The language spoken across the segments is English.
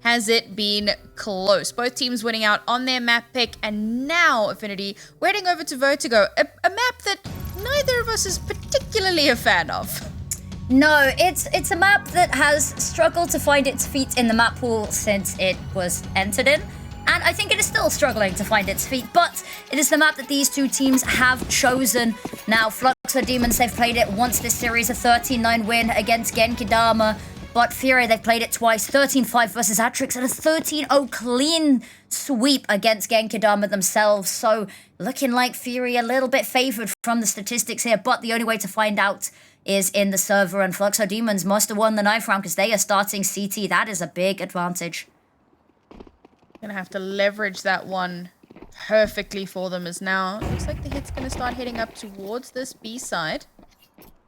Has it been close? Both teams winning out on their map pick, and now Affinity we're heading over to Vertigo, a map that neither of us is particularly a fan of. No, it's a map that has struggled to find its feet in the map pool since it was entered in. And I think it is still struggling to find its feet, but it is the map that these two teams have chosen. Now, Fluxo Demons, they've played it once this series, a 13-9 win against Genkidama. But FURIA, they've played it twice, 13-5 versus Atrix, and a 13-0 clean sweep against Genkidama themselves. So, looking like FURIA a little bit favored from the statistics here, but the only way to find out is in the server, and Fluxo Demons must have won the knife round because they are starting CT. That is a big advantage. Gonna have to leverage that one perfectly for them, as now looks like the hit's gonna start heading up towards this B side.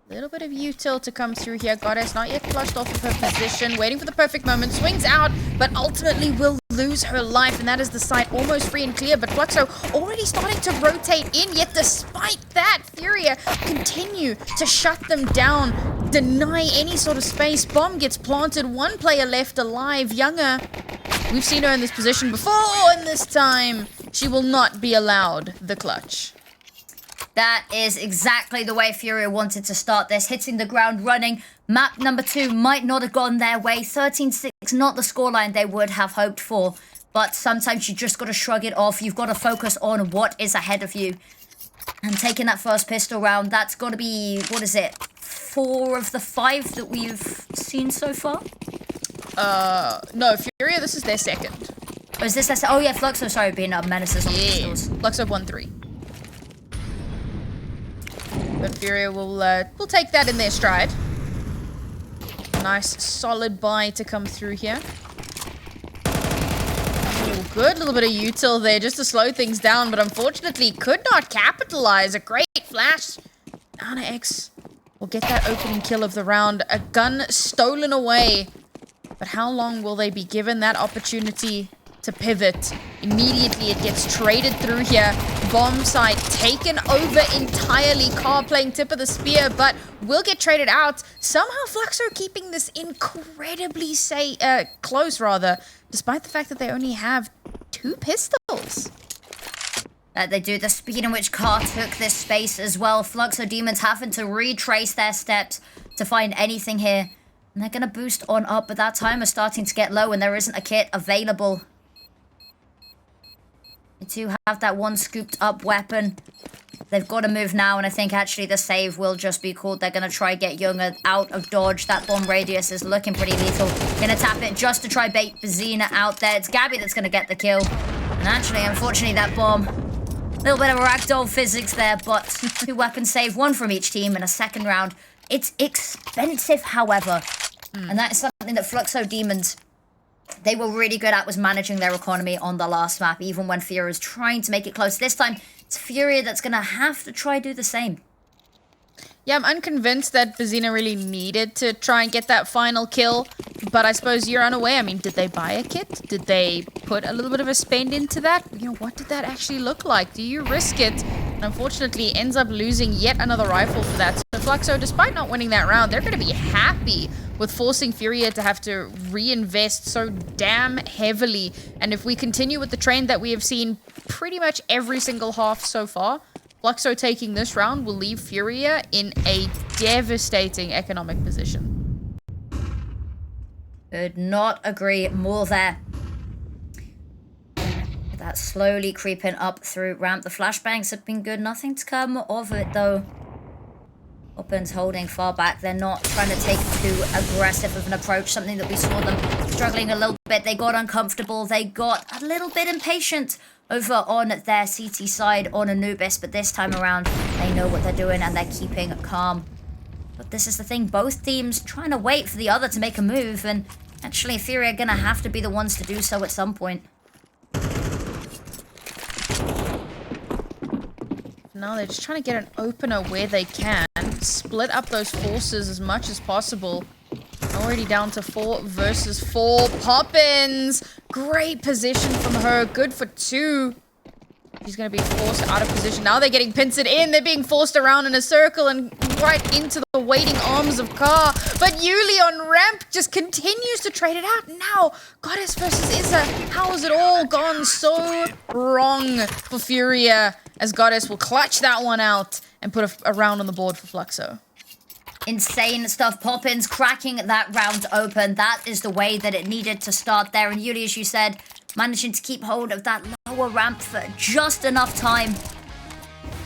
Little bit of util to come through here. Goddess not yet flushed off of her position, waiting for the perfect moment, swings out, but ultimately will lose her life, and that is the site almost free and clear. But Fluxo already starting to rotate in, yet despite that, FURIA continue to shut them down, deny any sort of space. Bomb gets planted, one player left alive. Yungher, we've seen her in this position before, and this time she will not be allowed the clutch. That is exactly the way FURIA wanted to start this, hitting the ground running. Map number 2 might not have gone their way. 13-6, not the scoreline they would have hoped for. But sometimes you just got to shrug it off. You've got to focus on what is ahead of you. And taking that first pistol round, that's got to be, what is it, 4 of the 5 that we've seen so far? No, FURIA, this is their second. Oh, is this their oh yeah, Fluxo, sorry, being menaces on the pistols. Fluxo won 3. But FURIA will take that in their stride. Nice solid buy to come through here. Ooh, good little bit of util there just to slow things down, but unfortunately could not capitalize. A great flash. annaEX will get that opening kill of the round. A gun stolen away. But how long will they be given that opportunity to pivot? Immediately it gets traded through here. Bomb site taken over entirely. Car playing tip of the spear, but will get traded out. Somehow Fluxo keeping this incredibly close, rather, despite the fact that they only have 2 pistols. They do. The speed in which Car took this space as well. Fluxo Demons having to retrace their steps to find anything here. And they're going to boost on up, but that timer's starting to get low and there isn't a kit available. They do have that one scooped up weapon. They've got to move now, and I think actually the save will just be called. They're going to try get yungher out of dodge. That bomb radius is looking pretty lethal. Going to tap it just to try bait Bazina out there. It's GaBi that's going to get the kill. And actually, unfortunately, that bomb, a little bit of a ragdoll physics there, but 2 weapons save, 1 from each team in a second round. It's expensive, however, and that is something that Fluxo Demons, they were really good at, was managing their economy on the last map, even when FURIA is trying to make it close. This time, it's FURIA that's going to have to try do the same. Yeah, I'm unconvinced that Bazina really needed to try and get that final kill, but I suppose you're unaware. I mean, did they buy a kit? Did they put a little bit of a spend into that? You know, what did that actually look like? Do you risk it? And unfortunately, ends up losing yet another rifle for that. So Fluxo, despite not winning that round, they're going to be happy with forcing FURIA to have to reinvest so damn heavily. And if we continue with the trend that we have seen pretty much every single half so far, Fluxo taking this round will leave FURIA in a devastating economic position. Could not agree more there. That slowly creeping up through ramp. The flashbangs have been good. Nothing to come of it, though. Poppins holding far back. They're not trying to take too aggressive of an approach. Something that we saw them struggling a little bit. They got uncomfortable. They got a little bit impatient over on their CT side on Anubis, but this time around they know what they're doing and they're keeping calm. But this is the thing, both teams trying to wait for the other to make a move, and actually FURIA are gonna have to be the ones to do so at some point. Now they're just trying to get an opener where they can, split up those forces as much as possible. Already down to 4 versus 4. Poppins! Great position from her. Good for 2. She's going to be forced out of position. Now they're getting pincered in. They're being forced around in a circle. And right into the waiting arms of Ka. But julih on ramp just continues to trade it out. Now, Goddess versus izaa. How has it all gone so wrong for FURIA? As Goddess will clutch that one out and put a round on the board for Fluxo. Insane stuff. Poppins cracking that round open. That is the way that it needed to start there. And julih, as you said, managing to keep hold of that lower ramp for just enough time.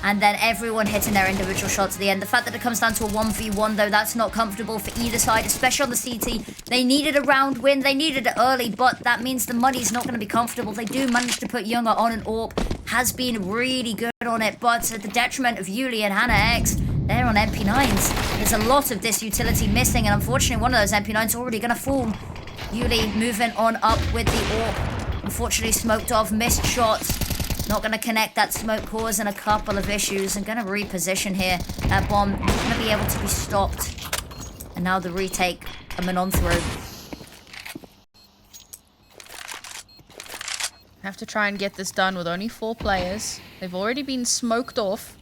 And then everyone hitting their individual shots at the end. The fact that it comes down to a 1v1, though, that's not comfortable for either side, especially on the CT. They needed a round win. They needed it early, but that means the money's not going to be comfortable. They do manage to put yungher on an AWP. Has been really good on it, but at the detriment of julih and annaEX, they're on MP9s. There's a lot of this utility missing, and unfortunately, one of those MP9s already going to fall. julih moving on up with the AWP. Unfortunately, smoked off, missed shots. Not going to connect. That smoke causing a couple of issues. And going to reposition here. That bomb not going to be able to be stopped. And now the retake coming on through. Have to try and get this done with only 4 players. They've already been smoked off.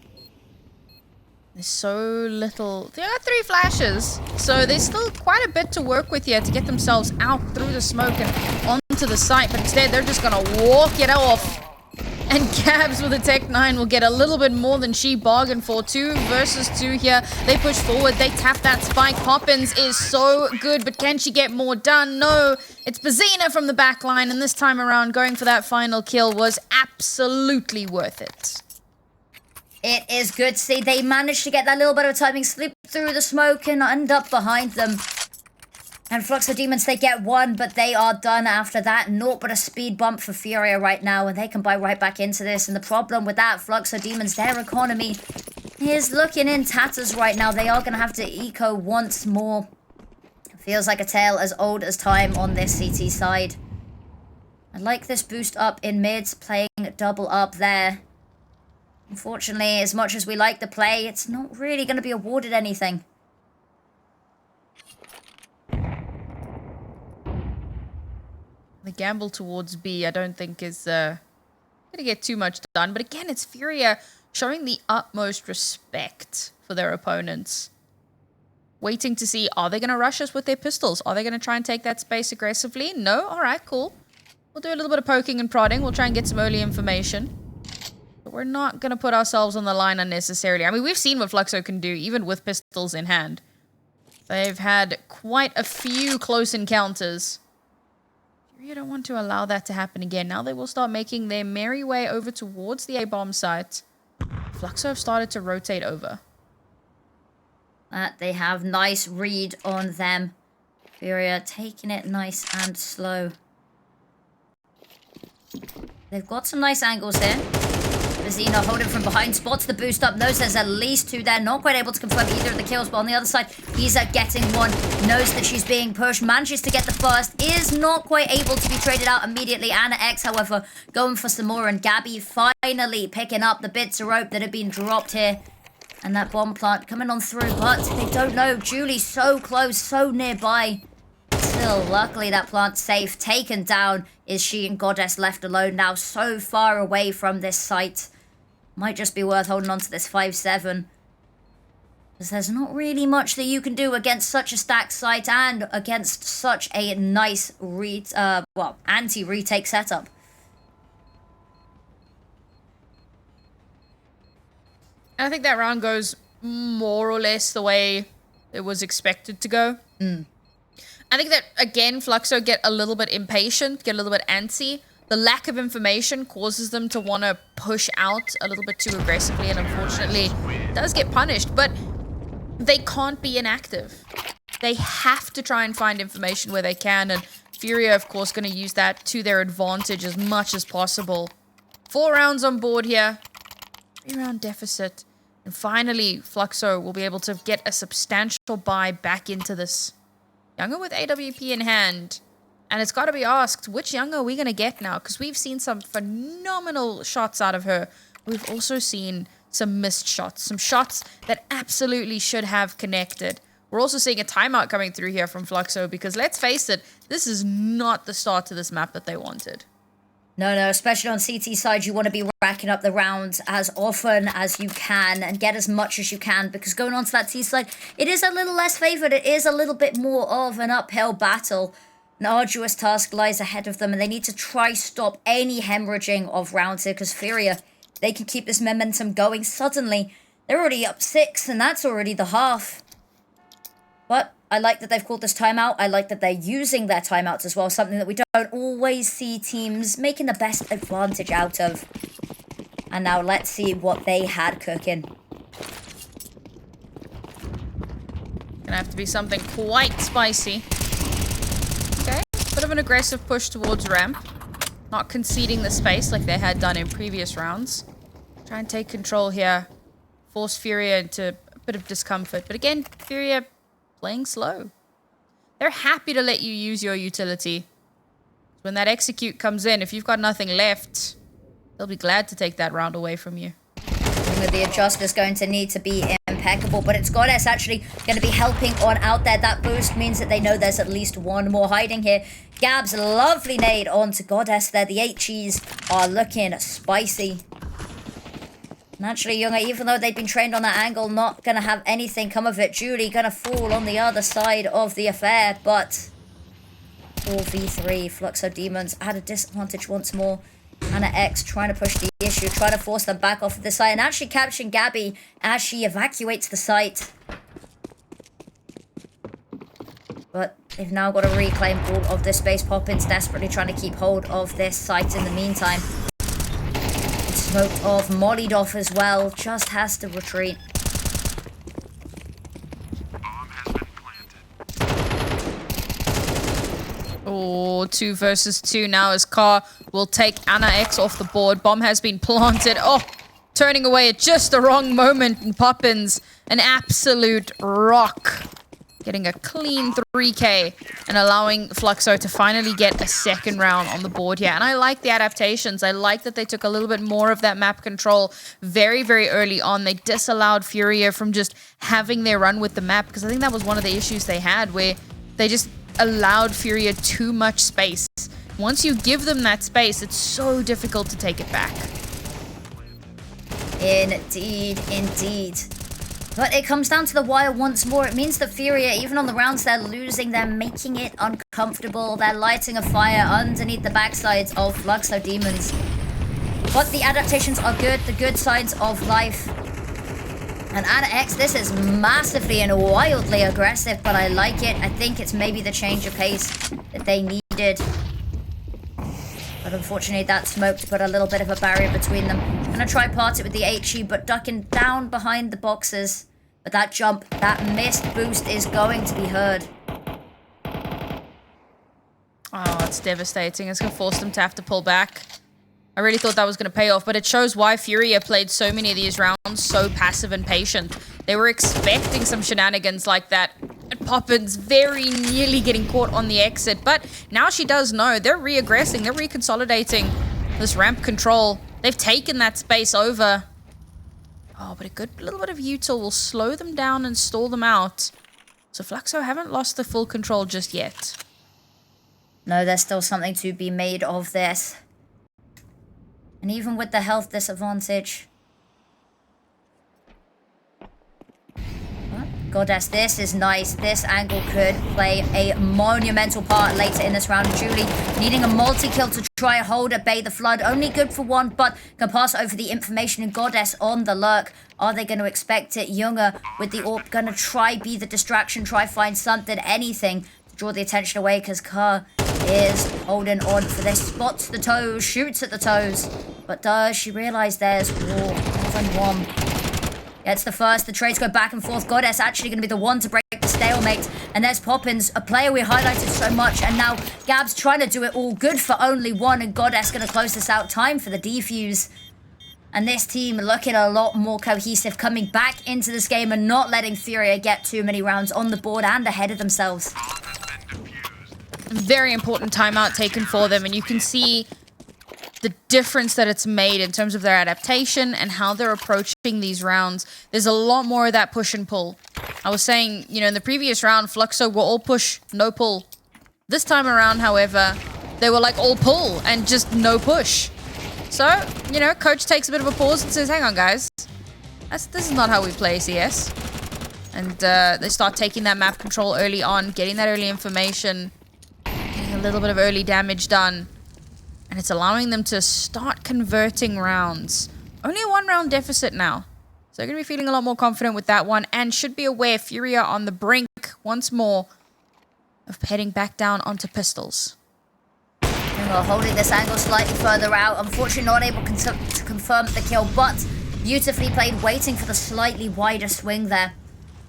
There's so little. They got 3 flashes. So there's still quite a bit to work with here to get themselves out through the smoke and onto the site. But instead, they're just going to walk it off. And Gabs with a Tech 9 will get a little bit more than she bargained for. 2 versus 2 here. They push forward. They tap that spike. Poppins is so good, but can she get more done? No. It's bazinaa from the back line, and this time around, going for that final kill was absolutely worth it. It is good to see they managed to get that little bit of timing, slip through the smoke and end up behind them. And Fluxo Demons, they get 1, but they are done after that. Naught but a speed bump for FURIA right now, and they can buy right back into this. And the problem with that, Fluxo Demons, their economy is looking in tatters right now. They are going to have to eco once more. It feels like a tale as old as time on this CT side. I like this boost up in mids, playing double up there. Unfortunately, as much as we like the play, it's not really going to be awarded anything. The gamble towards B, I don't think is going to get too much done. But again, it's FURIA showing the utmost respect for their opponents. Waiting to see, are they going to rush us with their pistols? Are they going to try and take that space aggressively? No? All right, cool. We'll do a little bit of poking and prodding. We'll try and get some early information. But we're not going to put ourselves on the line unnecessarily. I mean, we've seen what Fluxo can do, even with pistols in hand. They've had quite a few close encounters. You don't want to allow that to happen again. Now they will start making their merry way over towards the A-bomb site. Fluxo have started to rotate over. They have nice read on them. FURIA taking it nice and slow. They've got some nice angles here. bazinaa holding from behind, spots the boost up, knows there's at least 2 there, not quite able to confirm either of the kills, but on the other side, izaa getting 1, knows that she's being pushed, manages to get the first, is not quite able to be traded out immediately. annaEX, however, going for some more, and GaBi finally picking up the bits of rope that have been dropped here. And that bomb plant coming on through, but they don't know. Julih so close, so nearby. Still, luckily that plant's safe. Taken down. Is she and Goddess left alone now, so far away from this site? Might just be worth holding on to this 5-7. Because there's not really much that you can do against such a stacked site and against such a nice anti-retake setup. I think that round goes more or less the way it was expected to go. I think that, again, Fluxo get a little bit impatient, get a little bit antsy. The lack of information causes them to want to push out a little bit too aggressively, and unfortunately does get punished. But they can't be inactive. They have to try and find information where they can, and FURIA, of course, going to use that to their advantage as much as possible. 4 rounds on board here. 3-round deficit. And finally, Fluxo will be able to get a substantial buy back into this. yungher with AWP in hand. And it's got to be asked, which yungher are we going to get now? Because we've seen some phenomenal shots out of her. We've also seen some missed shots. Some shots that absolutely should have connected. We're also seeing a timeout coming through here from Fluxo. Because let's face it, this is not the start to this map that they wanted. No, especially on CT side, you want to be racking up the rounds as often as you can and get as much as you can, because going on to that T side, it is a little less favored. It is a little bit more of an uphill battle. An arduous task lies ahead of them, and they need to try stop any hemorrhaging of rounds here, because FURIA, they can keep this momentum going. Suddenly, they're already up 6, and that's already the half. But I like that they've called this timeout. I like that they're using their timeouts as well, something that we don't always see teams making the best advantage out of. And now let's see what they had cooking. Gonna have to be something quite spicy. Okay, bit of an aggressive push towards ramp. Not conceding the space like they had done in previous rounds. Try and take control here. Force FURIA into a bit of discomfort. But again, FURIA playing slow. They're happy to let you use your utility. When that execute comes in, if you've got nothing left, they'll be glad to take that round away from you. The adjust is going to need to be impeccable, but it's goddess actually going to be helping on out there. That boost means that they know there's at least one more hiding here. Gab's lovely nade onto goddess there. The HEs are looking spicy. Naturally, yungher, even though they've been trained on that angle, not going to have anything come of it. Julih going to fall on the other side of the affair, but 4v3, Fluxo Demons at a disadvantage once more. annaEX trying to push the issue, trying to force them back off of the site, and actually capturing GaBi as she evacuates the site. But they've now got to reclaim all of this space. Poppins desperately trying to keep hold of this site in the meantime. Smoked off, mollied off as well, just has to retreat. Oh, 2 versus 2 now as Ka will take annaEX off the board. Bomb has been planted. Oh, turning away at just the wrong moment. And Poppins, an absolute rock. Getting a clean 3k and allowing Fluxo to finally get a second round on the board here. And I like the adaptations. I like that they took a little bit more of that map control very, very early on. They disallowed FURIA from just having their run with the map, because I think that was one of the issues they had, where they just allowed FURIA too much space. Once you give them that space, it's so difficult to take it back. Indeed, indeed. But it comes down to the wire once more. It means that FURIA, even on the rounds they're losing, they're making it uncomfortable. They're lighting a fire underneath the backsides of Fluxo Demons. But the adaptations are good, the good signs of life. And annaEX, this is massively and wildly aggressive, but I like it. I think it's maybe the change of pace that they needed. But unfortunately, that smoke put a little bit of a barrier between them. Gonna try part it with the HE, but ducking down behind the boxes. But that jump, that missed boost is going to be heard. Oh, it's devastating. It's gonna force them to have to pull back. I really thought that was going to pay off, but it shows why FURIA played so many of these rounds so passive and patient. They were expecting some shenanigans like that. And Poppins very nearly getting caught on the exit, but now she does know. They're re-aggressing, they're reconsolidating this ramp control. They've taken that space over. Oh, but a good little bit of util will slow them down and stall them out. So Fluxo haven't lost the full control just yet. No, there's still something to be made of this. And even with the health disadvantage. Goddess, this is nice. This angle could play a monumental part later in this round. Julih needing a multi-kill to try and hold at bay the flood. Only good for one, but can pass over the information. And Goddess on the lurk. Are they going to expect it? yungher with the AWP going to try be the distraction. Try find something, anything to draw the attention away, because Ka is holding on for this. Spots the toes, shoots at the toes. But does she realize there's more than one? Gets the first. The trades go back and forth. Goddess actually going to be the one to break the stalemate. And there's Poppins, a player we highlighted so much. And now Gab's trying to do it all. Good for only one. And Goddess going to close this out. Time for the defuse. And this team looking a lot more cohesive, coming back into this game and not letting FURIA get too many rounds on the board and ahead of themselves. Very important timeout taken for them, and you can see the difference that it's made in terms of their adaptation and how they're approaching these rounds. There's a lot more of that push and pull. I was saying, you know, in the previous round, Fluxo were all push, no pull. This time around, however, they were like all pull and just no push. So, you know, coach takes a bit of a pause and says, hang on, guys. This is not how we play CS. And they start taking that map control early on, getting that early information, getting a little bit of early damage done. And it's allowing them to start converting rounds. Only a 1 round deficit now. So they're going to be feeling a lot more confident with that one and should be aware FURIA on the brink once more of heading back down onto pistols. yungher holding this angle slightly further out. Unfortunately not able to confirm the kill, but beautifully played, waiting for the slightly wider swing there.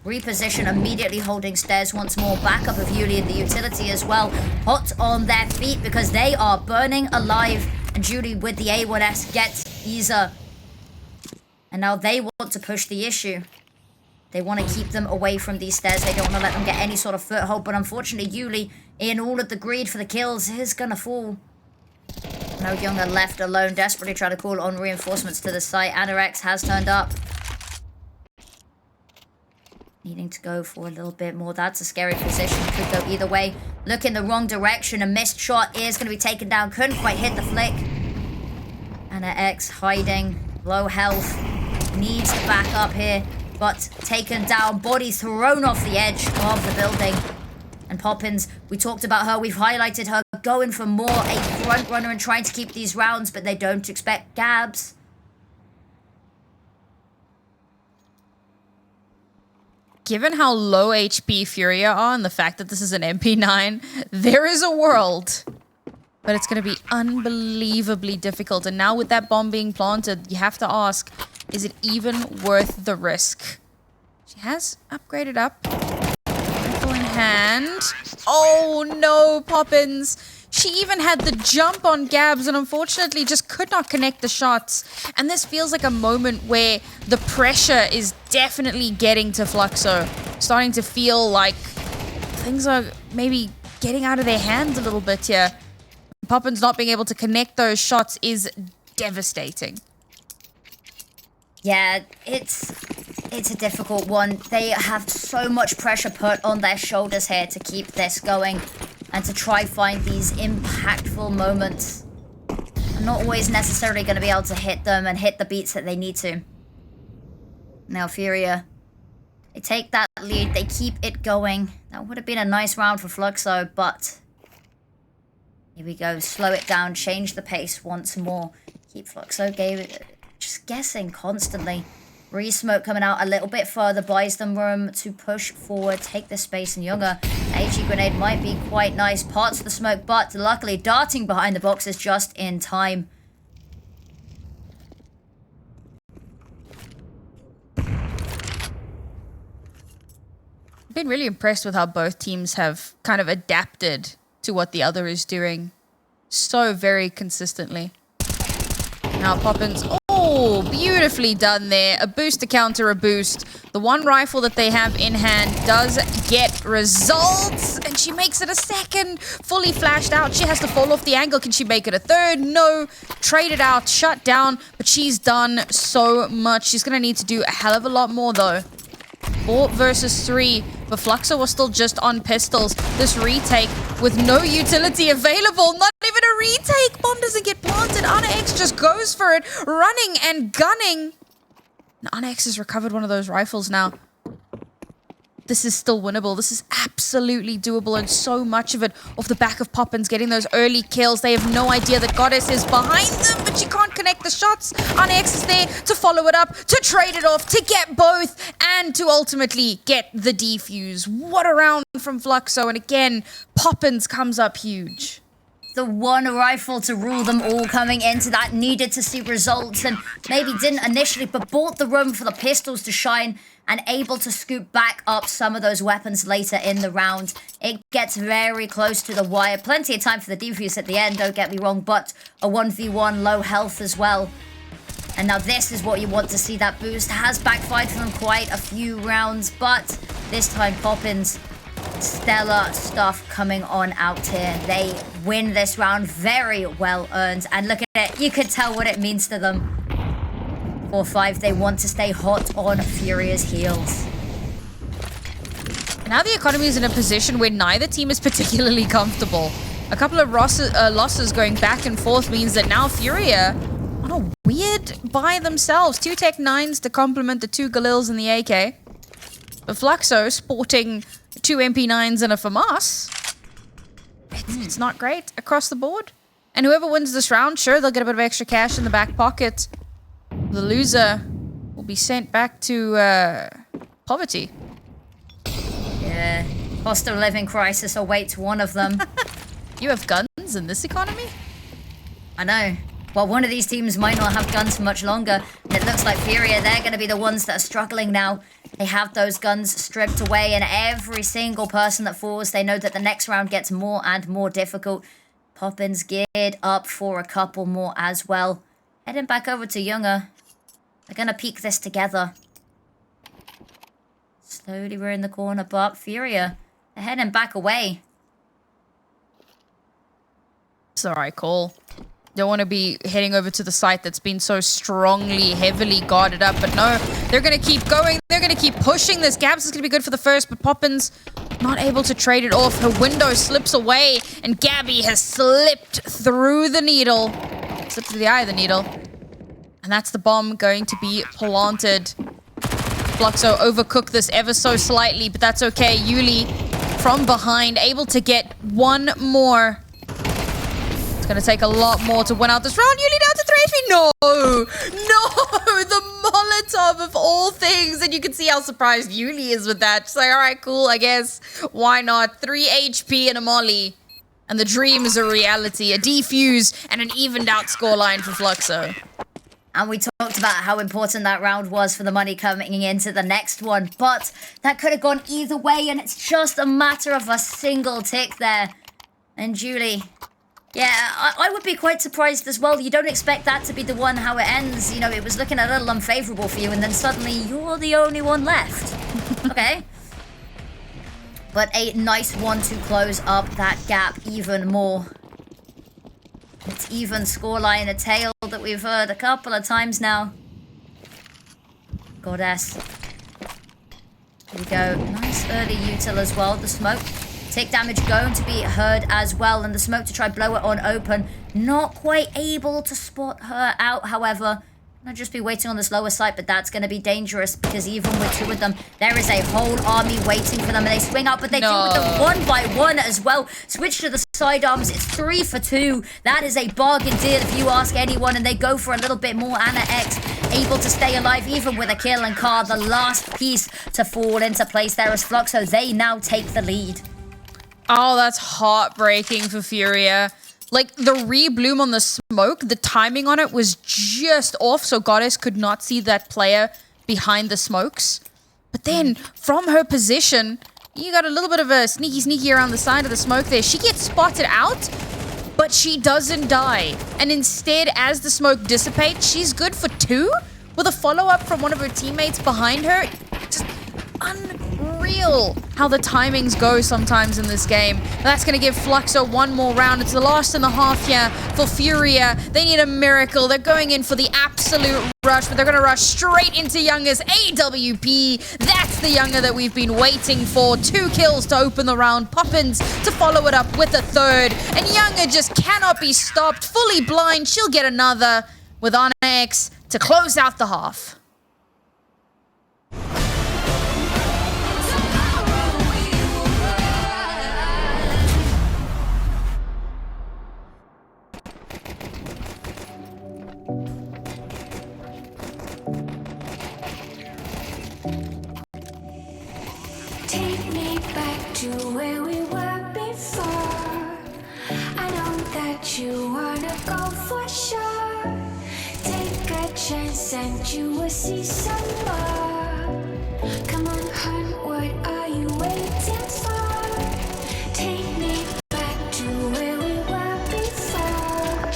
Reposition, immediately holding stairs once more. Backup of julih in the utility as well. Hot on their feet because they are burning alive. And julih with the A1S gets izaa. And now they want to push the issue. They want to keep them away from these stairs. They don't want to let them get any sort of foothold. But unfortunately, julih, in all of the greed for the kills, is going to fall. Now yungher left alone, desperately trying to call on reinforcements to the site. annaEX has turned up. Needing to go for a little bit more. That's a scary position. Could go either way. Look in the wrong direction. A missed shot is going to be taken down. Couldn't quite hit the flick. annaEX hiding. Low health. Needs to back up here. But taken down. Body thrown off the edge of the building. And poppins, we talked about her. We've highlighted her going for more. A front runner and trying to keep these rounds. But they don't expect gabs. Given how low HP FURIA are and the fact that this is an MP9, there is a world. But it's going to be unbelievably difficult. And now with that bomb being planted, you have to ask, is it even worth the risk? She has upgraded up. Rifle in hand. Oh no, poppins. She even had the jump on Gabs and unfortunately just could not connect the shots. And this feels like a moment where the pressure is definitely getting to Fluxo. Starting to feel like things are maybe getting out of their hands a little bit here. Poppins not being able to connect those shots is devastating. Yeah, it's a difficult one. They have so much pressure put on their shoulders here to keep this going and to try find these impactful moments. I'm not always necessarily going to be able to hit them and hit the beats that they need to. Now FURIA, they take that lead, they keep it going. That would have been a nice round for Fluxo, but here we go, slow it down, change the pace once more. Keep Fluxo just guessing constantly. Re-smoke coming out a little bit further, buys them room to push forward, take the space, and yungher. HE grenade might be quite nice, parts of the smoke, but luckily darting behind the boxes just in time. I've been really impressed with how both teams have kind of adapted to what the other is doing so very consistently. Now poppins, oh, beautifully done there. A boost to counter a boost. The one rifle that they have in hand does get results. And she makes it a second. Fully flashed out. She has to fall off the angle. Can she make it a third? No. Trade it out. Shut down. But she's done so much. She's going to need to do a hell of a lot more though. 4 versus 3, but Fluxo was still just on pistols. This retake with no utility available, not even a retake. Bomb doesn't get planted. annaEX just goes for it, running and gunning. And annaEX has recovered one of those rifles now. This is still winnable. This is absolutely doable, and so much of it off the back of poppins getting those early kills. They have no idea that Goddess is behind them, but she can't connect the shots. annaEX is there to follow it up, to trade it off, to get both, and to ultimately get the defuse. What a round from Fluxo, and again, poppins comes up huge. The one rifle to rule them all coming into that needed to see results and maybe didn't initially, but bought the room for the pistols to shine and able to scoop back up some of those weapons later in the round. It gets very close to the wire. Plenty of time for the defuse at the end, don't get me wrong, but a 1v1, low health as well. And now this is what you want to see. That boost has backfired for them quite a few rounds, but this time poppins, stellar stuff coming on out here. They win this round, very well earned. And look at it, you could tell what it means to them. 4-5, they want to stay hot on FURIA's heels. Now the economy is in a position where neither team is particularly comfortable. A couple of losses going back and forth means that now FURIA on a weird by themselves. 2 Tech 9s to complement the 2 Galils and the AK. But Fluxo sporting 2 MP9s and a FAMAS. It's not great across the board. And whoever wins this round, sure, they'll get a bit of extra cash in the back pocket. The loser will be sent back to poverty. Yeah, cost of living crisis awaits one of them. You have guns in this economy? I know. Well, one of these teams might not have guns for much longer. And it looks like FURIA, they're going to be the ones that are struggling now. They have those guns stripped away, and every single person that falls, they know that the next round gets more and more difficult. Poppins geared up for a couple more as well. Heading back over to yungher. They're going to peek this together. Slowly we're in the corner, but FURIA, they're heading back away. It's the right call. Don't want to be heading over to the site that's been so strongly, heavily guarded up. But no, they're going to keep going. They're going to keep pushing this. gaps is going to be good for the first, but Poppins not able to trade it off. Her window slips away, and GaBi has slipped through the needle. Slipped through the eye of the needle. And that's the bomb going to be planted. Fluxo overcooked this ever so slightly, but that's okay. Julih from behind, able to get one more. It's going to take a lot more to win out this round. Julih down to 3 HP. No! No! The Molotov of all things. And you can see how surprised Julih is with that. She's like, all right, cool, I guess. Why not? 3 HP and a molly. And the dream is a reality. A defuse and an evened out scoreline for Fluxo. And we talked about how important that round was for the money coming into the next one. But that could have gone either way, and it's just a matter of a single tick there. And Julih, yeah, I would be quite surprised as well. You don't expect that to be the one how it ends. You know, it was looking a little unfavorable for you, and then suddenly you're the only one left. Okay. But a nice one to close up that gap even more. It's even scoreline, a tale that we've heard a couple of times now. Goddess. Here we go. Nice early util as well. The smoke. Tick damage going to be heard as well. And the smoke to try blow it on open. Not quite able to spot her out, however. I'll just be waiting on this lower site, but that's going to be dangerous because even with 2 of them, there is a whole army waiting for them, and they swing out, but they deal with them 1 by 1 as well. Switch to the sidearms. It's 3 for 2. That is a bargain deal if you ask anyone, and they go for a little bit more. annaEX able to stay alive even with a kill, and kaah, the last piece to fall into place there as Fluxo. They now take the lead. Oh, that's heartbreaking for FURIA. Like, the re-bloom on the smoke, the timing on it was just off, so Goddess could not see that player behind the smokes. But then, from her position, you got a little bit of a sneaky around the side of the smoke there. She gets spotted out, but she doesn't die. And instead, as the smoke dissipates, she's good for 2 with a follow-up from one of her teammates behind her. Just unreal how the timings go sometimes in this game. That's going to give Fluxo 1 more round. It's the last and a half here for FURIA. They need a miracle. They're going in for the absolute rush, but they're going to rush straight into yungher's AWP. That's the yungher that we've been waiting for. 2 kills to open the round. Poppins to follow it up with a 3rd. And yungher just cannot be stopped. Fully blind. She'll get another with annaEX to close out the half. Take me back to where we were before. I know that you wanna go for sure. Take a chance and you will see some more. Come on, hun, what are you waiting for? Take me back to where we were before.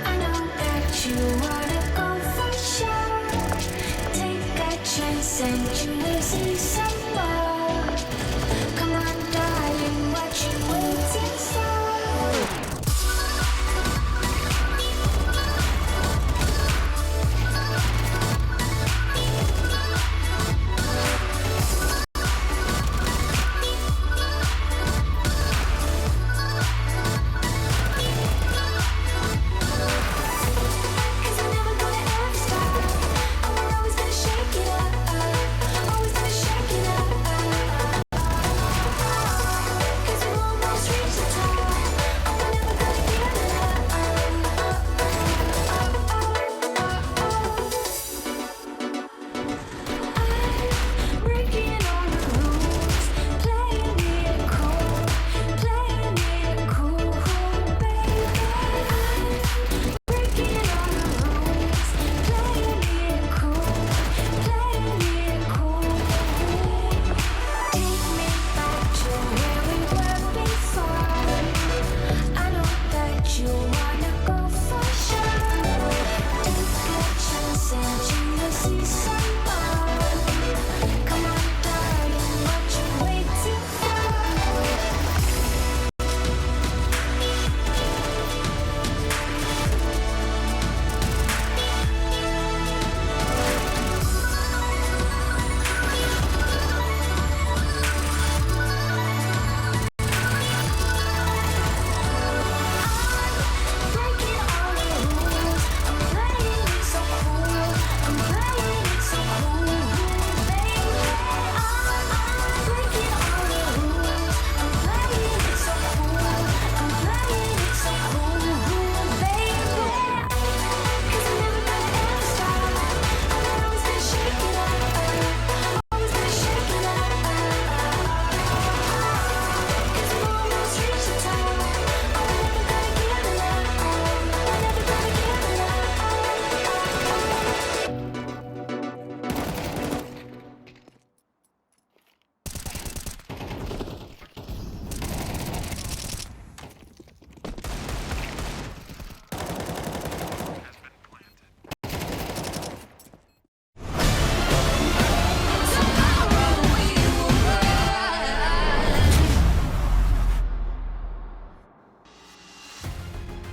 I know that you wanna go for sure. Take a chance and you will see some more.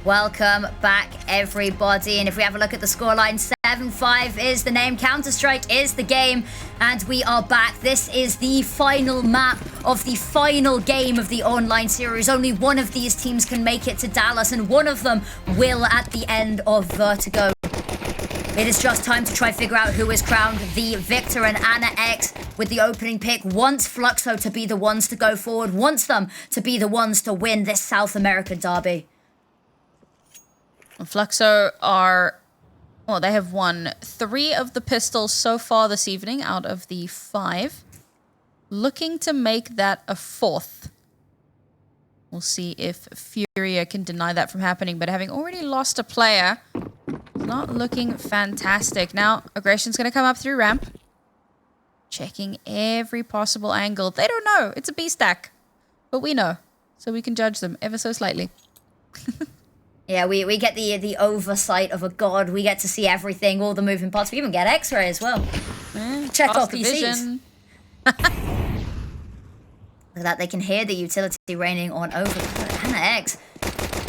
Welcome back, everybody. And if we have a look at the scoreline, 7-5 is the name, Counter-Strike is the game, and we are back. This is the final map of the final game of the online series. Only one of these teams can make it to Dallas, and one of them will at the end of Vertigo. It is just time to try figure out who is crowned the victor, and annaEX with the opening pick wants Fluxo to be the ones to go forward, wants them to be the ones to win this South American derby. Fluxo are, well, they have won 3 of the pistols so far this evening out of the 5. Looking to make that a 4th. We'll see if FURIA can deny that from happening, but having already lost a player, not looking fantastic. Now, aggression's going to come up through ramp. Checking every possible angle. They don't know. It's a B stack. But we know. So we can judge them ever so slightly. Yeah, we get the oversight of a god. We get to see everything, all the moving parts. We even get X-ray as well. Check our PCs. Look at that, they can hear the utility raining on over. annaEX,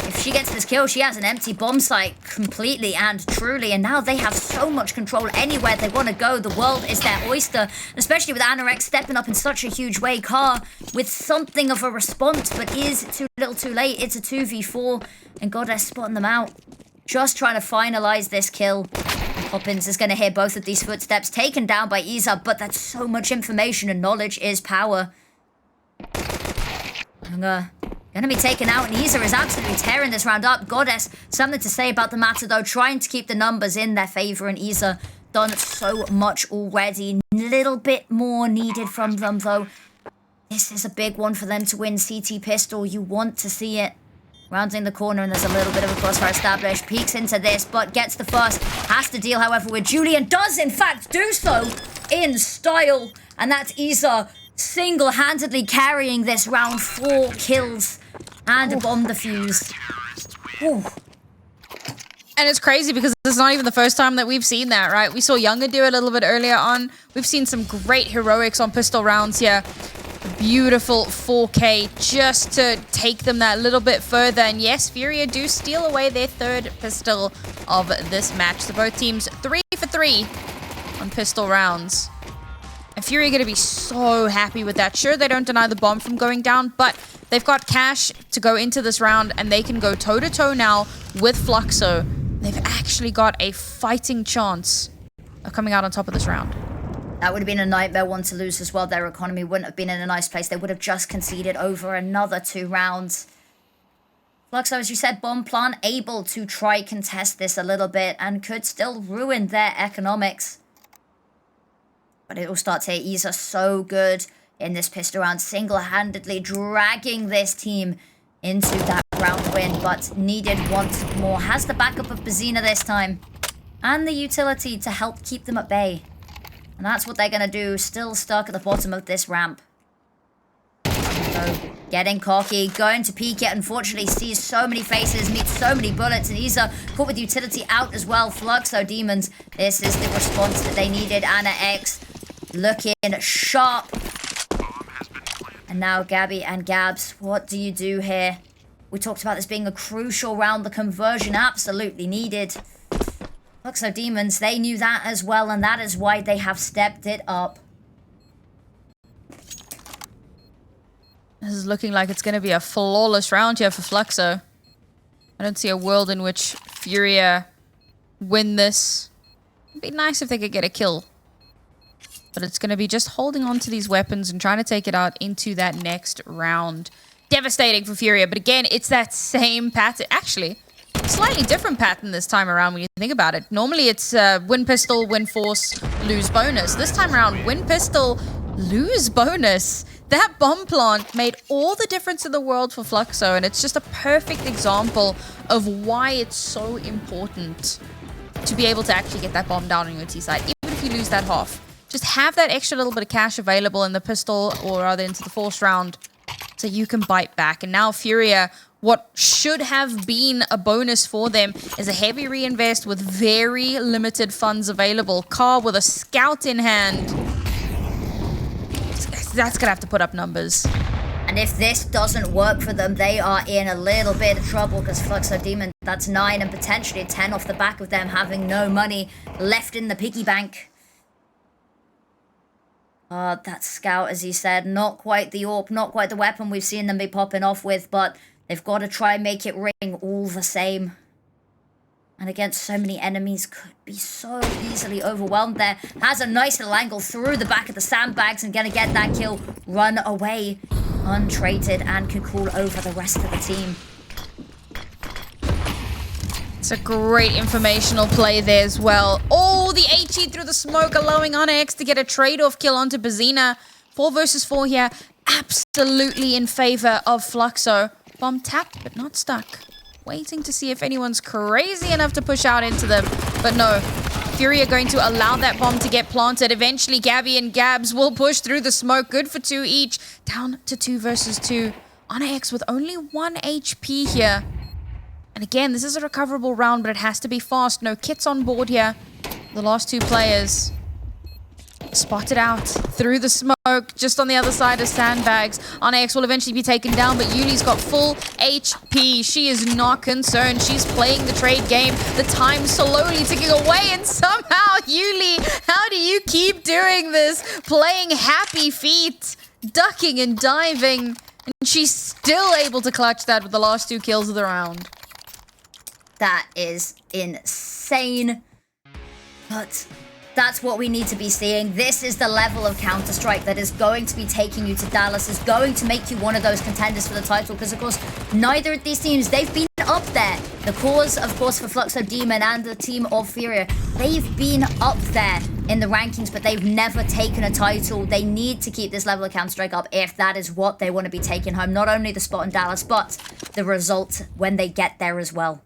if she gets this kill, she has an empty bomb site completely and truly, and now they have so much control anywhere they want to go. The world is their oyster, especially with annaEX stepping up in such a huge way. Car with something of a response, but is too little too late. It's a 2v4, and Goddess spotting them out. Just trying to finalize this kill. Poppins is going to hear both of these footsteps taken down by izaa, but that's so much information, and knowledge is power. Yungher gonna be taken out, and izaa is absolutely tearing this round up. Goddess, something to say about the matter though, trying to keep the numbers in their favor, and izaa done so much already. Little bit more needed from them though. This is a big one for them to win. CT pistol, you want to see it. Rounding the corner, and there's a little bit of a crossfire established. Peeks into this, but gets the first. Has to deal, however, with julih, and does in fact do so in style. And that's izaa single-handedly carrying this round. 4 kills and a bomb defuse. Ooh. And it's crazy because it's not even the first time that we've seen that, right? We saw yungher do it a little bit earlier on. We've seen some great heroics on pistol rounds here. Beautiful 4K just to take them that little bit further. And yes, FURIA do steal away their 3rd pistol of this match. So both teams 3 for 3 on pistol rounds. And FURIA going to be so happy with that. Sure, they don't deny the bomb from going down, but they've got cash to go into this round, and they can go toe-to-toe now with Fluxo. They've actually got a fighting chance of coming out on top of this round. That would have been a nightmare one to lose as well. Their economy wouldn't have been in a nice place. They would have just conceded over another 2 rounds. Fluxo, as you said, bomb plant able to try contest this a little bit and could still ruin their economics. But it will start to hit izaa so good in this pistol round, single-handedly dragging this team into that round win, but needed once more. Has the backup of baZeNA this time, and the utility to help keep them at bay. And that's what they're going to do, still stuck at the bottom of this ramp. So, getting cocky, going to peek it, unfortunately sees so many faces, meets so many bullets, and izaa caught with utility out as well. Fluxo Demons, this is the response that they needed. annaEX looking sharp. And now GaBi and Gabs, what do you do here? We talked about this being a crucial round, the conversion absolutely needed. Fluxo Demons, they knew that as well, and that is why they have stepped it up. This is looking like it's going to be a flawless round here for Fluxo. I don't see a world in which FURIA win this. It'd be nice if they could get a kill. But it's going to be just holding on to these weapons and trying to take it out into that next round. Devastating for FURIA, but again, it's that same pattern. Actually, slightly different pattern this time around when you think about it. Normally it's win pistol, win force, lose bonus. This time around, win pistol, lose bonus. That bomb plant made all the difference in the world for Fluxo, and it's just a perfect example of why it's so important to be able to actually get that bomb down on your T side, even if you lose that half. Just have that extra little bit of cash available in the pistol, or rather into the force round, so you can bite back. And now FURIA, what should have been a bonus for them is a heavy reinvest with very limited funds available. Car with a scout in hand. That's going to have to put up numbers. And if this doesn't work for them, they are in a little bit of trouble because Fluxo Demon, that's 9 and potentially 10 off the back of them having no money left in the piggy bank. That scout, as he said, not quite the AWP, not quite the weapon we've seen them be popping off with, but they've got to try and make it ring all the same. And against so many enemies, could be so easily overwhelmed there. Has a nice little angle through the back of the sandbags and gonna get that kill. Run away, untraded, and can call over the rest of the team. It's a great informational play there as well. Oh, the HE through the smoke, allowing annaEX to get a trade-off kill onto Bazina. 4 versus 4 here. Absolutely in favor of Fluxo. Bomb tapped, but not stuck. Waiting to see if anyone's crazy enough to push out into them. But no, FURIA going to allow that bomb to get planted. Eventually, GaBi and Gabs will push through the smoke. Good for 2 each. Down to 2 versus 2. annaEX with only 1 HP here. And again, this is a recoverable round, but it has to be fast. No kits on board here. The last 2 players spotted out through the smoke, just on the other side of sandbags. annaEX will eventually be taken down, but Julih's got full HP. She is not concerned. She's playing the trade game. The time's slowly ticking away, and somehow, Julih, how do you keep doing this? Playing happy feet, ducking and diving, and she's still able to clutch that with the last 2 kills of the round. That is insane. But that's what we need to be seeing. This is the level of Counter-Strike that is going to be taking you to Dallas, is going to make you one of those contenders for the title, because, of course, neither of these teams, they've been up there. The cause, of course, for Fluxo Demon and the team of FURIA, they've been up there in the rankings, but they've never taken a title. They need to keep this level of Counter-Strike up if that is what they want to be taking home. Not only the spot in Dallas, but the result when they get there as well.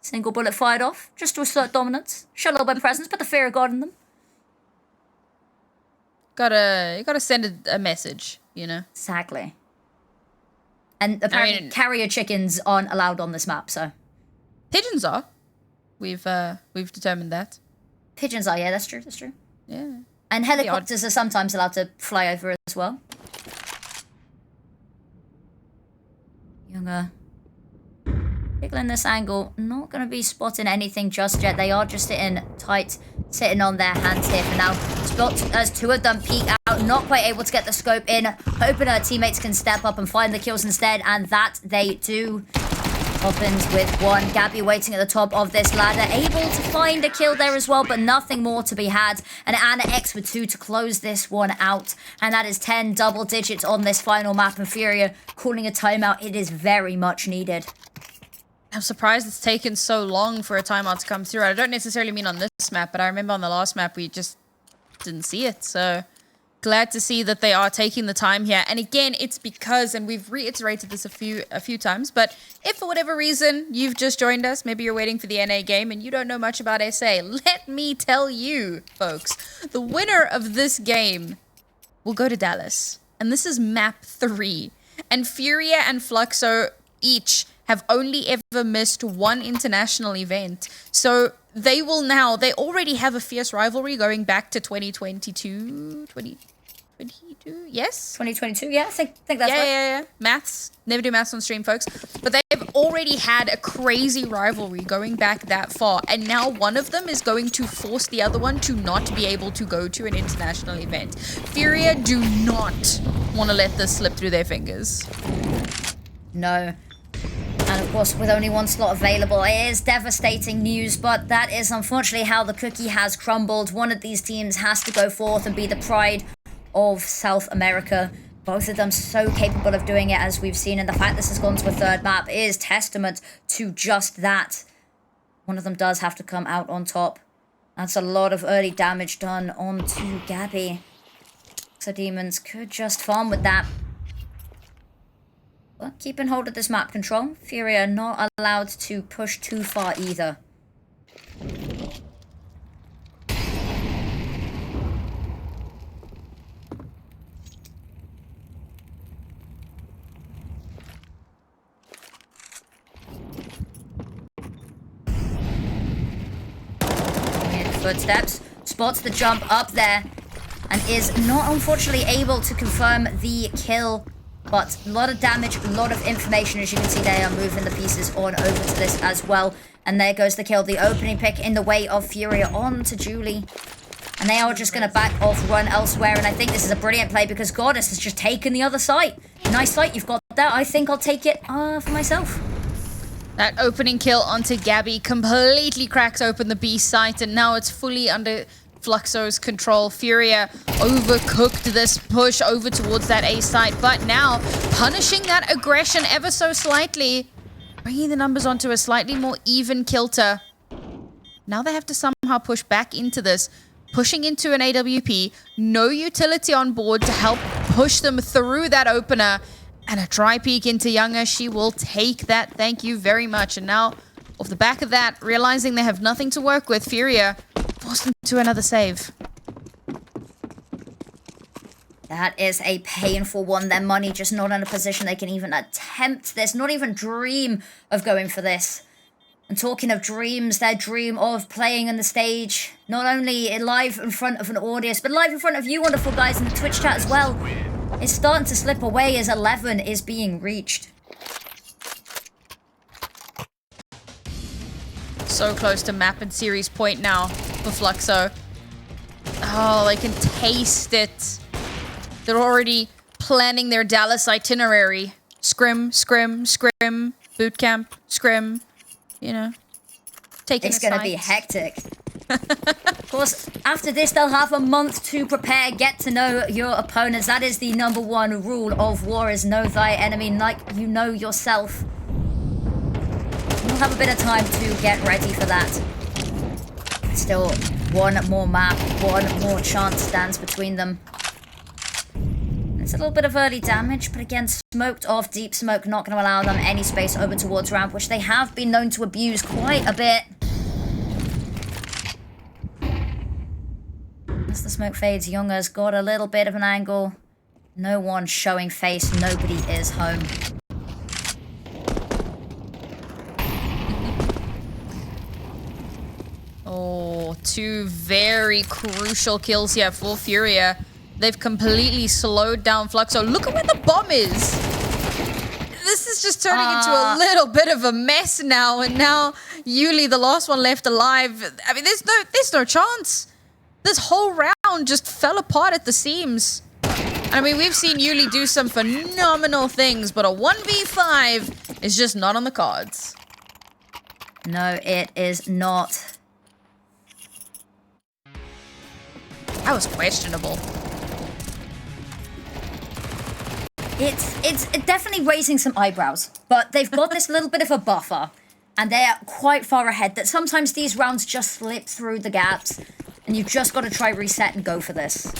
Single bullet fired off, just to assert dominance. Show a little bit of presence, put the fear of God in them. You gotta send a message, you know? Exactly. And apparently carrier chickens aren't allowed on this map, so. Pigeons are. We've determined that. Pigeons are, yeah, that's true, that's true. Yeah. And helicopters are sometimes allowed to fly over as well. Yungher. Pickling this angle, not going to be spotting anything just yet. They are just sitting tight, sitting on their hands here for now. Spot as 2 of them peek out, not quite able to get the scope in, hoping her teammates can step up and find the kills instead, and that they do. Poppins with 1, GaBi waiting at the top of this ladder, able to find a kill there as well, but nothing more to be had. And annaEX with 2 to close this one out, and that is 10 double digits on this final map, and FURIA calling a timeout. It is very much needed. I'm surprised it's taken so long for a timeout to come through. I don't necessarily mean on this map, but I remember on the last map we just didn't see it. So glad to see that they are taking the time here. And again, it's because, and we've reiterated this a few times, but if for whatever reason you've just joined us, maybe you're waiting for the NA game and you don't know much about SA, let me tell you, folks, the winner of this game will go to Dallas. And this is map 3. And FURIA and Fluxo each have only ever missed 1 international event. So they will now, they already have a fierce rivalry going back to 2022, yes? 2022, yeah, I think that's right. Yeah. Maths. Never do maths on stream, folks. But they've already had a crazy rivalry going back that far. And now one of them is going to force the other one to not be able to go to an international event. FURIA do not want to let this slip through their fingers. No. And of course, with only 1 slot available, it is devastating news, but that is unfortunately how the cookie has crumbled. One of these teams has to go forth and be the pride of South America. Both of them so capable of doing it, as we've seen, and the fact this has gone to a 3rd map is testament to just that. One of them does have to come out on top. That's a lot of early damage done onto GaBi. So Demons could just farm with that. But keeping hold of this map control. FURIA not allowed to push too far either. footsteps. Spots the jump up there. And is not, unfortunately, able to confirm the kill. But a lot of damage, a lot of information. As you can see, they are moving the pieces on over to this as well. And there goes the kill. The opening pick in the way of FURIA on to julih. And they are just going to back off, run elsewhere. And I think this is a brilliant play because Goddess has just taken the other site. Nice site you've got there. I think I'll take it for myself. That opening kill onto GaBi completely cracks open the B site. And now it's fully under Fluxo's control. FURIA overcooked this push over towards that A site. But now punishing that aggression ever so slightly. Bringing the numbers onto a slightly more even kilter. Now they have to somehow push back into this. Pushing into an AWP, no utility on board to help push them through that opener, and a try peek into yungher. She will take that, thank you very much. And now, off the back of that, realizing they have nothing to work with, FURIA forced them to another save. That is a painful one. Their money just not in a position they can even attempt this, not even dream of going for this. And talking of dreams, their dream of playing on the stage, not only live in front of an audience, but live in front of you wonderful guys in the Twitch chat as well, is starting to slip away as 11 is being reached. So close to map and series point now for Fluxo. Oh, they can taste it. They're already planning their Dallas itinerary. Scrim, scrim, scrim, boot camp, scrim. You know, taking it's going to be hectic. Of course, after this, they'll have a month to prepare, get to know your opponents. That is the #1 rule of war, is know thy enemy like you know yourself. You'll have a bit of time to get ready for that. Still, one more map, one more chance stands between them. It's a little bit of early damage, but again, smoked off, deep smoke, not going to allow them any space over towards ramp, which they have been known to abuse quite a bit. As the smoke fades, yungher's got a little bit of an angle. No one showing face, nobody is home. Oh, two very crucial kills here for FURIA. They've completely slowed down Fluxo. Look at where the bomb is. This is just turning into a little bit of a mess now. And now julih, the last one left alive. I mean, there's no chance. This whole round just fell apart at the seams. I mean, we've seen julih do some phenomenal things, but a 1v5 is just not on the cards. No, it is not. That was questionable. It's definitely raising some eyebrows, but they've got this little bit of a buffer, and they're quite far ahead that sometimes these rounds just slip through the gaps, and you've just got to try reset and go for this.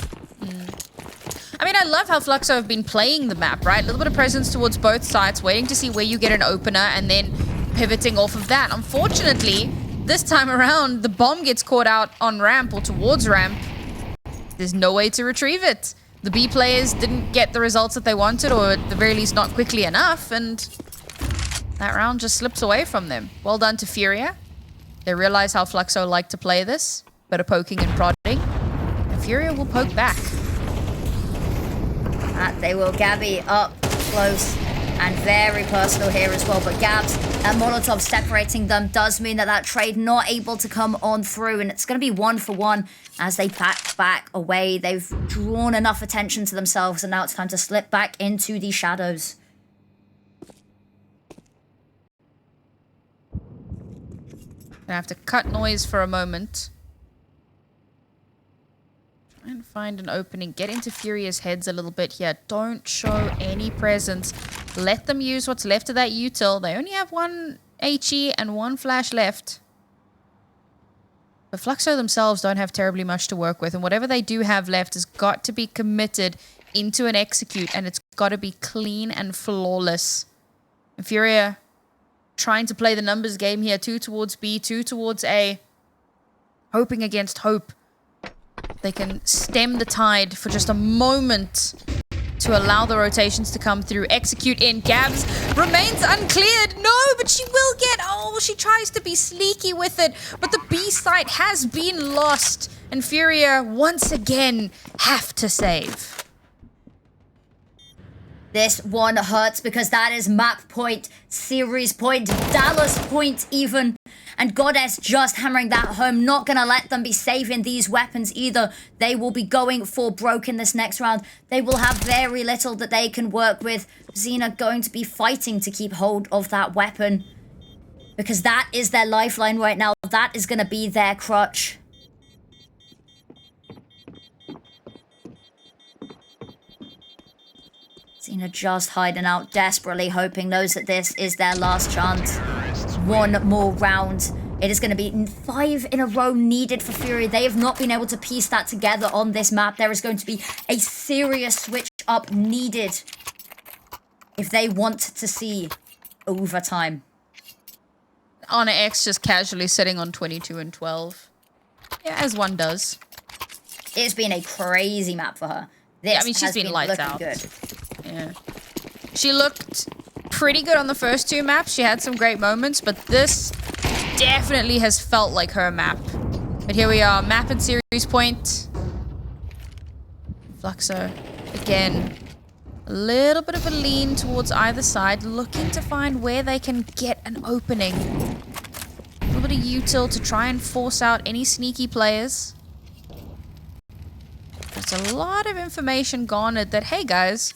I mean, I love how Fluxo have been playing the map, right? A little bit of presence towards both sides, waiting to see where you get an opener, and then pivoting off of that. Unfortunately, this time around, the bomb gets caught out on ramp or towards ramp. There's no way to retrieve it. The B players didn't get the results that they wanted, or at the very least not quickly enough, and that round just slips away from them. Well done to FURIA. They realize how Fluxo like to play this. Better poking and prodding. And FURIA will poke back. They will. GaBi up close and very personal here as well. But Gabs and Molotov separating them does mean that that trade not able to come on through. And it's going to be 1-for-1 as they back away. They've drawn enough attention to themselves, and now it's time to slip back into the shadows. I have to cut noise for a moment. Try and find an opening. Get into FURIA's heads a little bit here. Don't show any presence. Let them use what's left of that util. They only have one HE and one flash left. But Fluxo themselves don't have terribly much to work with. And whatever they do have left has got to be committed into an execute. And it's got to be clean and flawless. And FURIA trying to play the numbers game here. 2 towards B, 2 towards A. Hoping against hope. They can stem the tide for just a moment to allow the rotations to come through. Execute in. Gabs remains uncleared. No, but she will get... Oh, she tries to be sneaky with it. But the B site has been lost. And FURIA, once again, have to save. This one hurts because that is map point, series point, Dallas point even. And kaahSENSEI just hammering that home. Not going to let them be saving these weapons either. They will be going for broke in this next round. They will have very little that they can work with. Xena going to be fighting to keep hold of that weapon. Because that is their lifeline right now. That is going to be their crutch. Xena just hiding out, desperately hoping, knows that this is their last chance. One more round. It is going to be 5 in a row needed for FURIA. They have not been able to piece that together on this map. There is going to be a serious switch up needed if they want to see overtime. annaEX just casually sitting on 22 and 12. Yeah, as one does. It's been a crazy map for her. This yeah, I mean, she's been lights out. Good. Yeah. She looked pretty good on the first 2 maps. She had some great moments, but this definitely has felt like her map. But here we are, map and series point. Fluxo, again, a little bit of a lean towards either side, looking to find where they can get an opening. A little bit of util to try and force out any sneaky players. There's a lot of information garnered that, hey guys,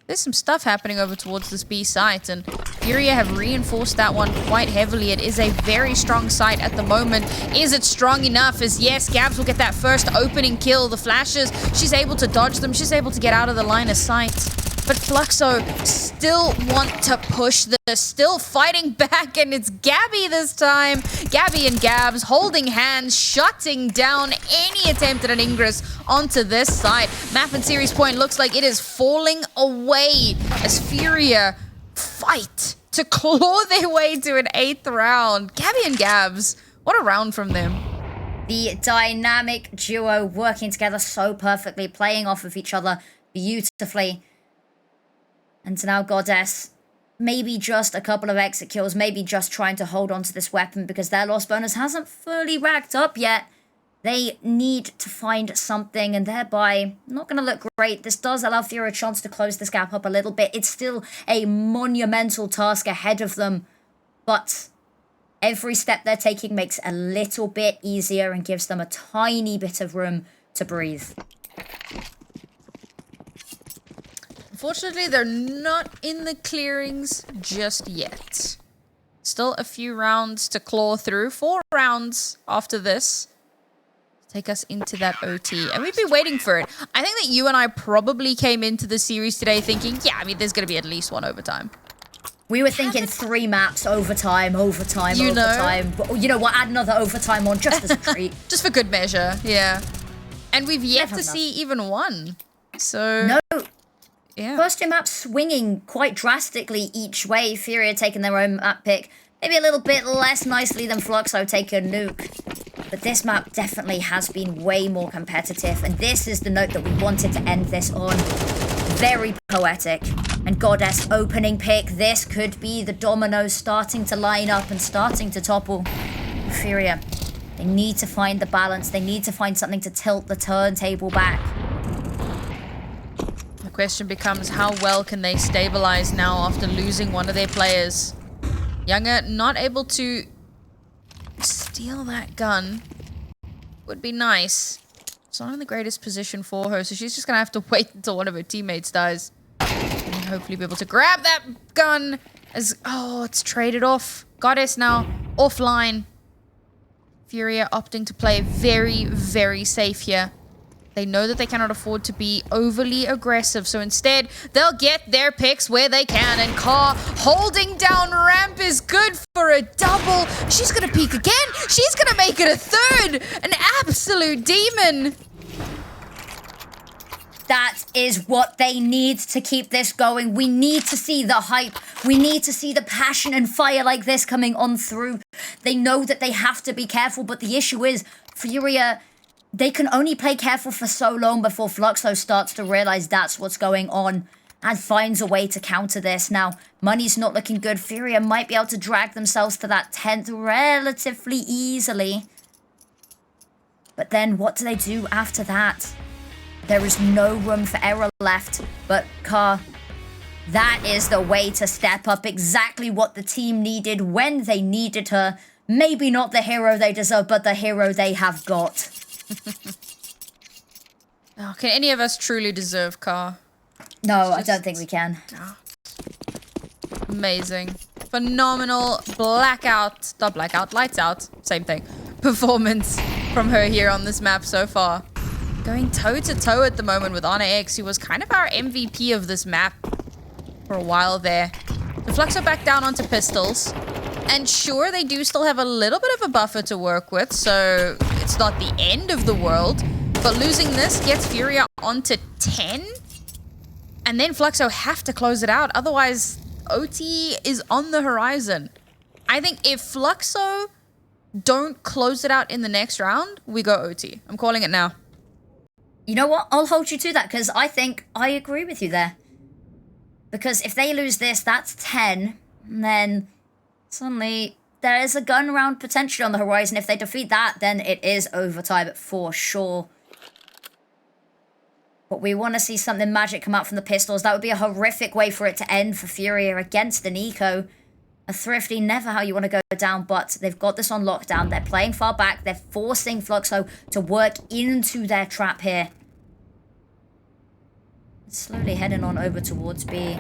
there's some stuff happening over towards this B site, and FURIA have reinforced that one quite heavily. It is a very strong site at the moment. Is it strong enough? As yes, Gabs will get that first opening kill. The flashes, she's able to dodge them. She's able to get out of the line of sight. But Fluxo still want to push this, still fighting back, and it's GaBi this time. GaBi and Gabs holding hands, shutting down any attempt at an ingress onto this side. Map and series point looks like it is falling away as FURIA fight to claw their way to an 8th round. GaBi and Gabs, what a round from them. The dynamic duo working together so perfectly, playing off of each other beautifully. And so now kaahSENSEI, maybe just a couple of exit kills, maybe just trying to hold on to this weapon because their loss bonus hasn't fully racked up yet. They need to find something, and thereby not going to look great. This does allow FURIA a chance to close this gap up a little bit. It's still a monumental task ahead of them, but every step they're taking makes it a little bit easier and gives them a tiny bit of room to breathe. Unfortunately, they're not in the clearings just yet. Still a few rounds to claw through. 4 rounds after this. Take us into that OT. And we've been waiting for it. I think that you and I probably came into the series today thinking, yeah, I mean, there's going to be at least one overtime. We were thinking 3 maps, overtime. You know what, add another overtime on just as a treat. Just for good measure, yeah. And we've yet to see even one. So... No. Yeah. First 2 maps swinging quite drastically each way. FURIA taking their own map pick. Maybe a little bit less nicely than Fluxo taking nuke. But this map definitely has been way more competitive. And this is the note that we wanted to end this on. Very poetic. And kaahSENSEI opening pick. This could be the dominoes starting to line up and starting to topple. FURIA, they need to find the balance. They need to find something to tilt the turntable back. The question becomes, how well can they stabilize now after losing one of their players? Yungher not able to steal that gun. Would be nice. It's not in the greatest position for her, so she's just gonna have to wait until one of her teammates dies. And hopefully be able to grab that gun as... Oh, it's traded off. kaahSENSEI now offline. FURIA opting to play very, very safe here. They know that they cannot afford to be overly aggressive, so instead, they'll get their picks where they can, and kaahSENSEI holding down ramp is good for a double. She's gonna peek again. She's gonna make it a 3rd. An absolute demon. That is what they need to keep this going. We need to see the hype. We need to see the passion and fire like this coming on through. They know that they have to be careful, but the issue is, FURIA they can only play careful for so long before Fluxo starts to realize that's what's going on and finds a way to counter this. Now, money's not looking good. FURIA might be able to drag themselves to that 10th relatively easily. But then what do they do after that? There is no room for error left. But kaah, that is the way to step up. Exactly what the team needed when they needed her. Maybe not the hero they deserve, but the hero they have got. Oh, can any of us truly deserve kaah? No, I don't think we can. Amazing. Phenomenal blackout, not blackout, lights out, same thing, performance from her here on this map so far. Going toe-to-toe at the moment with annaEX, who was kind of our MVP of this map for a while there. The Fluxo back down onto pistols. And sure, they do still have a little bit of a buffer to work with, so it's not the end of the world. But losing this gets FURIA onto 10. And then Fluxo have to close it out. Otherwise, OT is on the horizon. I think if Fluxo don't close it out in the next round, we go OT. I'm calling it now. You know what? I'll hold you to that because I think I agree with you there. Because if they lose this, that's 10. And then suddenly there is a gun round potentially on the horizon. If they defeat that, then it is overtime for sure. But we want to see something magic come out from the pistols. That would be a horrific way for it to end for FURIA against an eco. A thrifty, never how you want to go down, but they've got this on lockdown. They're playing far back. They're forcing Fluxo to work into their trap here. Slowly heading on over towards B.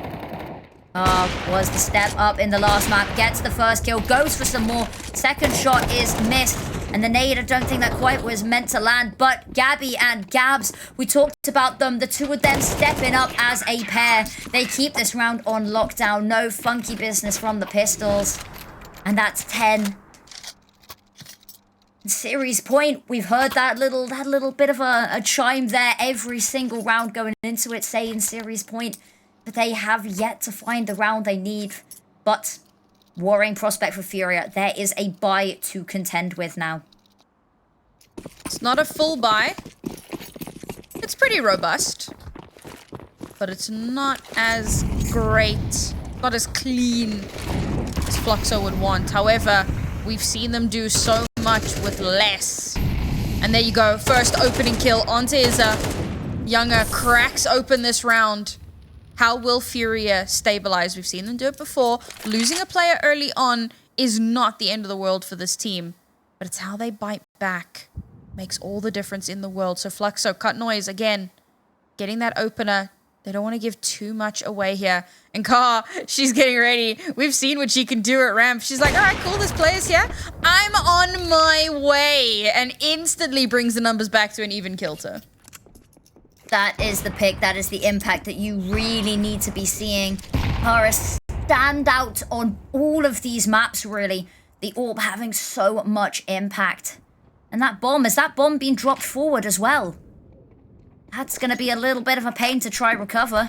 Was the step up in the last map. Gets the first kill. Goes for some more. Second shot is missed. And the nade, I don't think that quite was meant to land. But GaBi and Gabs, we talked about them. The two of them stepping up as a pair. They keep this round on lockdown. No funky business from the pistols. And that's 10. Series point, we've heard that little bit of a chime there every single round going into it, saying series point. But they have yet to find the round they need. But worrying prospect for FURIA. There is a buy to contend with now. It's not a full buy. It's pretty robust. But it's not as great, not as clean as Fluxo would want. However, we've seen them do so much with less. And there you go. First opening kill onto izaa. Yungher cracks open this round. How will FURIA stabilize? We've seen them do it before. Losing a player early on is not the end of the world for this team. But it's how they bite back. Makes all the difference in the world. So Fluxo, cut noise again. Getting that opener. They don't want to give too much away here. And kaah, she's getting ready. We've seen what she can do at ramp. She's like, all right, cool, this player's here. I'm on my way. And instantly brings the numbers back to an even kilter. That is the pick. That is the impact that you really need to be seeing. Are stand out on all of these maps, really. The AWP having so much impact. And that bomb, is that bomb being dropped forward as well? That's going to be a little bit of a pain to try recover.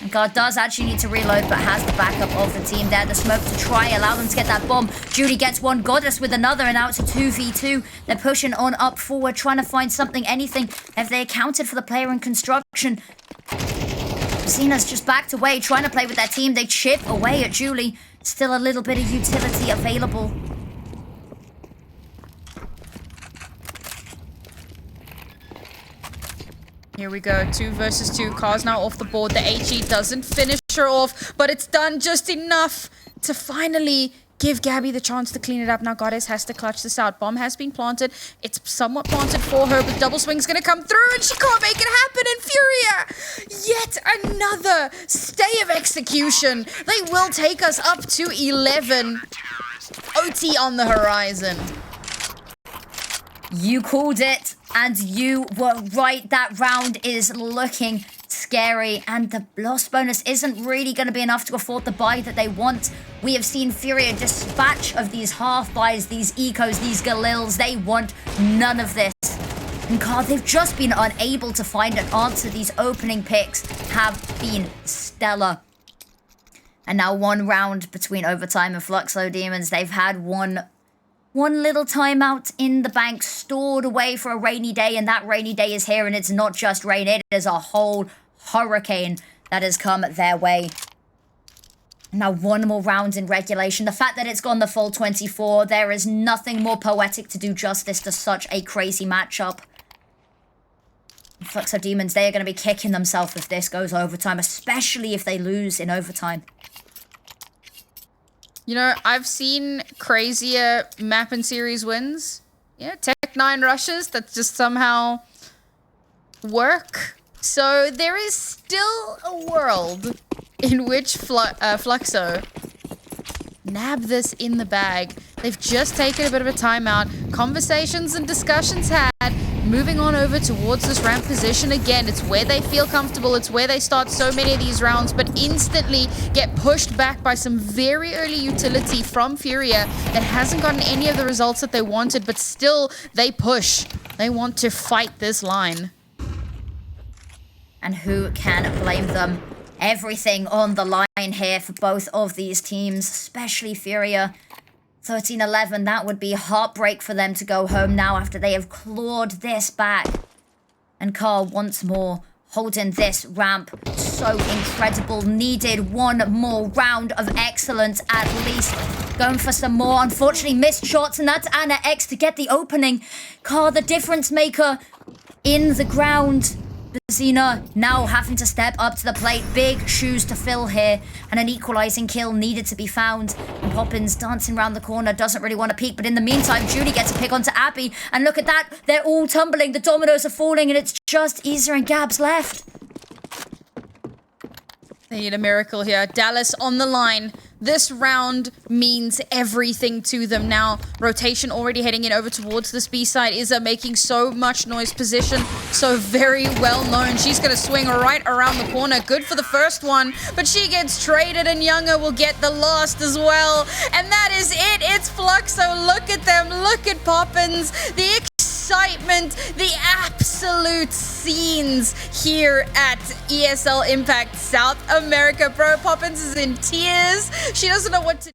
And kaah does actually need to reload, but has the backup of the team there. The smoke to try, allow them to get that bomb. Julih gets one, Goddess with another, and now it's a 2v2. They're pushing on up forward, trying to find something, anything. Have they accounted for the player in construction? Xena's just backed away, trying to play with their team. They chip away at Julih. Still a little bit of utility available. Here we go, 2 versus 2. kaah's now off the board. The HE doesn't finish her off, but it's done just enough to finally give GaBi the chance to clean it up. Now Goddess has to clutch this out. Bomb has been planted. It's somewhat planted for her, but double swing's gonna come through and she can't make it happen. And FURIA, yet another stay of execution. They will take us up to 11. OT on the horizon. You called it, and you were right. That round is looking scary, and the loss bonus isn't really going to be enough to afford the buy that they want. We have seen FURIA dispatch of these half buys, these ecos, these galils. They want none of this. And kaah, they've just been unable to find an answer. These opening picks have been stellar. And now one round between overtime and Fluxo Demons. They've had one One little timeout in the bank stored away for a rainy day, and that rainy day is here, and it's not just rain, it is a whole hurricane that has come their way. Now one more round in regulation. The fact that it's gone the full 24, there is nothing more poetic to do justice to such a crazy matchup. Fluxo Demons, they are going to be kicking themselves if this goes overtime, especially if they lose in overtime. You know, I've seen crazier map and series wins. Yeah, Tech 9 rushes that just somehow work. So there is still a world in which Fluxo nab this in the bag. They've just taken a bit of a timeout. Conversations and discussions had. Moving on over towards this ramp position again. It's where they feel comfortable. It's where they start so many of these rounds, but instantly get pushed back by some very early utility from FURIA that hasn't gotten any of the results that they wanted, but still they push. They want to fight this line. And who can blame them? Everything on the line here for both of these teams, especially FURIA. 13-11, that would be heartbreak for them to go home now after they have clawed this back. And Carl once more holding this ramp. So incredible. Needed one more round of excellence at least. Going for some more. Unfortunately missed shots, and that's annaEX to get the opening. Carl, the difference maker in the ground. Zena now having to step up to the plate. Big shoes to fill here, and an equalizing kill needed to be found. And Poppins dancing around the corner, doesn't really want to peek, but in the meantime julih gets a pick onto Abby, and look at that, they're all tumbling, the dominoes are falling, and it's just izaa and Gabs left. They need a miracle here. Dallas on the line. This round means everything to them now. Rotation already heading in over towards this B side. izaa making so much noise. Position so very well known. She's going to swing right around the corner. Good for the first one, but she gets traded, and yungher will get the last as well. And that is it. It's Fluxo. Look at them. Look at Poppins. The excitement, the absolute scenes here at ESL Impact South America. Bro, Poppins is in tears. She doesn't know what to